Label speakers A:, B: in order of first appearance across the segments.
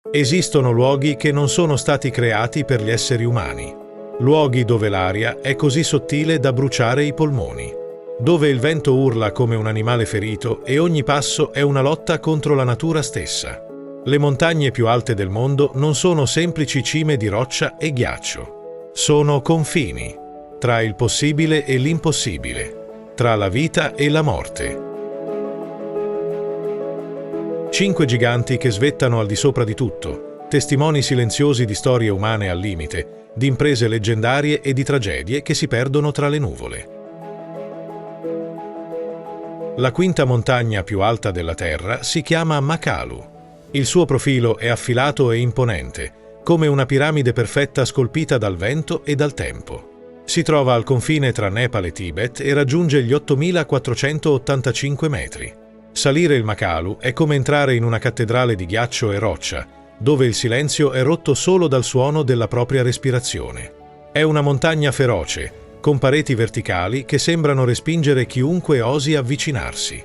A: Esistono luoghi che non sono stati creati per gli esseri umani. Luoghi dove l'aria è così sottile da bruciare i polmoni. Dove il vento urla come un animale ferito e ogni passo è una lotta contro la natura stessa. Le montagne più alte del mondo non sono semplici cime di roccia e ghiaccio. Sono confini, tra il possibile e l'impossibile, tra la vita e la morte. 5 giganti che svettano al di sopra di tutto, testimoni silenziosi di storie umane al limite, di imprese leggendarie e di tragedie che si perdono tra le nuvole. La quinta montagna più alta della Terra si chiama Makalu. Il suo profilo è affilato e imponente, come una piramide perfetta scolpita dal vento e dal tempo. Si trova al confine tra Nepal e Tibet e raggiunge gli 8.485 metri. Salire il Makalu è come entrare in una cattedrale di ghiaccio e roccia, dove il silenzio è rotto solo dal suono della propria respirazione. È una montagna feroce, con pareti verticali che sembrano respingere chiunque osi avvicinarsi.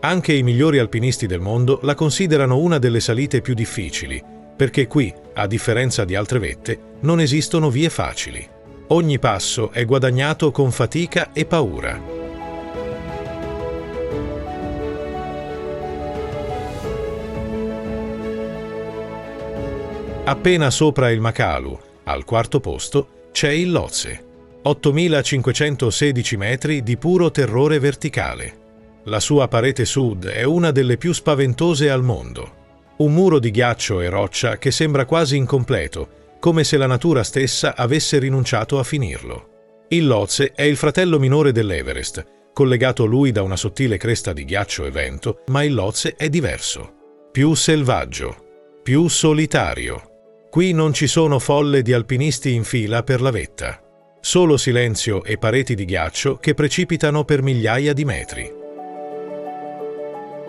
A: Anche i migliori alpinisti del mondo la considerano una delle salite più difficili, perché qui, a differenza di altre vette, non esistono vie facili. Ogni passo è guadagnato con fatica e paura. Appena sopra il Makalu, al quarto posto, c'è il Lhotse, 8.516 metri di puro terrore verticale. La sua parete sud è una delle più spaventose al mondo. Un muro di ghiaccio e roccia che sembra quasi incompleto, come se la natura stessa avesse rinunciato a finirlo. Il Lhotse è il fratello minore dell'Everest, collegato a lui da una sottile cresta di ghiaccio e vento, ma il Lhotse è diverso. Più selvaggio, più solitario. Qui non ci sono folle di alpinisti in fila per la vetta. Solo silenzio e pareti di ghiaccio che precipitano per migliaia di metri.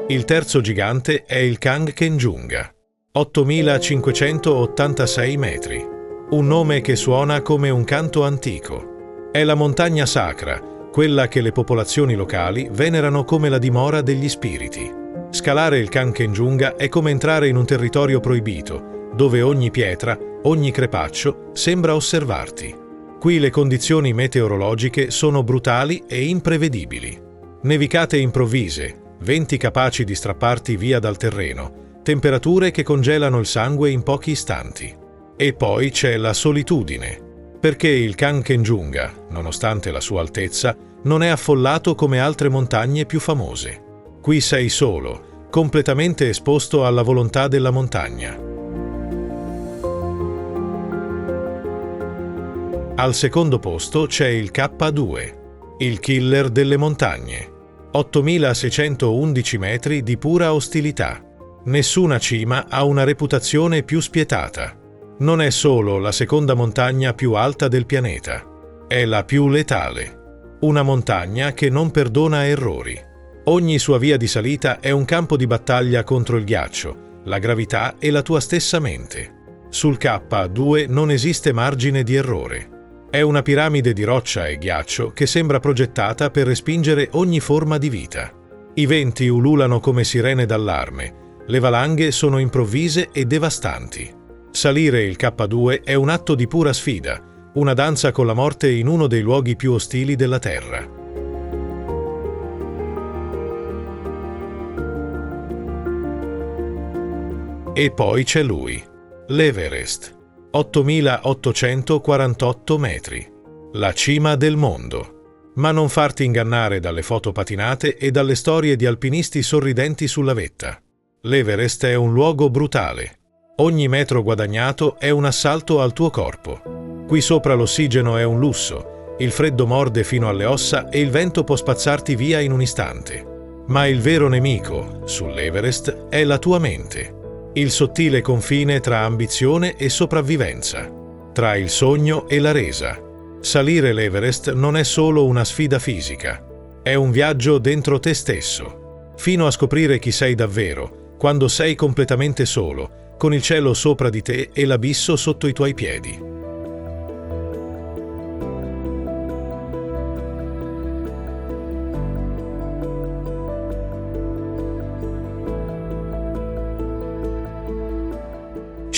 A: Il terzo gigante è il Kangchenjunga, 8.586 metri. Un nome che suona come un canto antico. È la montagna sacra, quella che le popolazioni locali venerano come la dimora degli spiriti. Scalare il Kangchenjunga è come entrare in un territorio proibito, dove ogni pietra, ogni crepaccio sembra osservarti. Qui le condizioni meteorologiche sono brutali e imprevedibili. Nevicate improvvise, venti capaci di strapparti via dal terreno, temperature che congelano il sangue in pochi istanti. E poi c'è la solitudine, perché il Kangchenjunga, nonostante la sua altezza, non è affollato come altre montagne più famose. Qui sei solo, completamente esposto alla volontà della montagna. Al secondo posto c'è il K2, il killer delle montagne. 8.611 metri di pura ostilità. Nessuna cima ha una reputazione più spietata. Non è solo la seconda montagna più alta del pianeta, è la più letale. Una montagna che non perdona errori. Ogni sua via di salita è un campo di battaglia contro il ghiaccio, la gravità e la tua stessa mente. Sul K2 non esiste margine di errore. È una piramide di roccia e ghiaccio che sembra progettata per respingere ogni forma di vita. I venti ululano come sirene d'allarme, le valanghe sono improvvise e devastanti. Salire il K2 è un atto di pura sfida, una danza con la morte in uno dei luoghi più ostili della Terra. E poi c'è lui, l'Everest. 8.848 metri. La cima del mondo. Ma non farti ingannare dalle foto patinate e dalle storie di alpinisti sorridenti sulla vetta. L'Everest è un luogo brutale. Ogni metro guadagnato è un assalto al tuo corpo. Qui sopra l'ossigeno è un lusso, il freddo morde fino alle ossa e il vento può spazzarti via in un istante. Ma il vero nemico, sull'Everest, è la tua mente. Il sottile confine tra ambizione e sopravvivenza, tra il sogno e la resa. Salire l'Everest non è solo una sfida fisica, è un viaggio dentro te stesso, fino a scoprire chi sei davvero, quando sei completamente solo, con il cielo sopra di te e l'abisso sotto i tuoi piedi.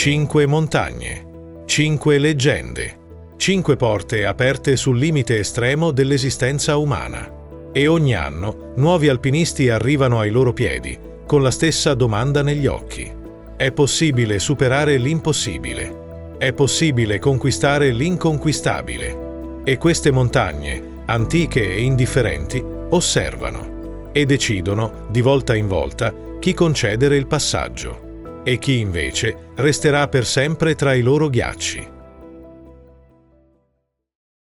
A: 5 montagne, 5 leggende, 5 porte aperte sul limite estremo dell'esistenza umana. E ogni anno nuovi alpinisti arrivano ai loro piedi con la stessa domanda negli occhi. È possibile superare l'impossibile. È possibile conquistare l'inconquistabile. E queste montagne, antiche e indifferenti, osservano e decidono, di volta in volta, chi concedere il passaggio e chi invece resterà per sempre tra i loro ghiacci.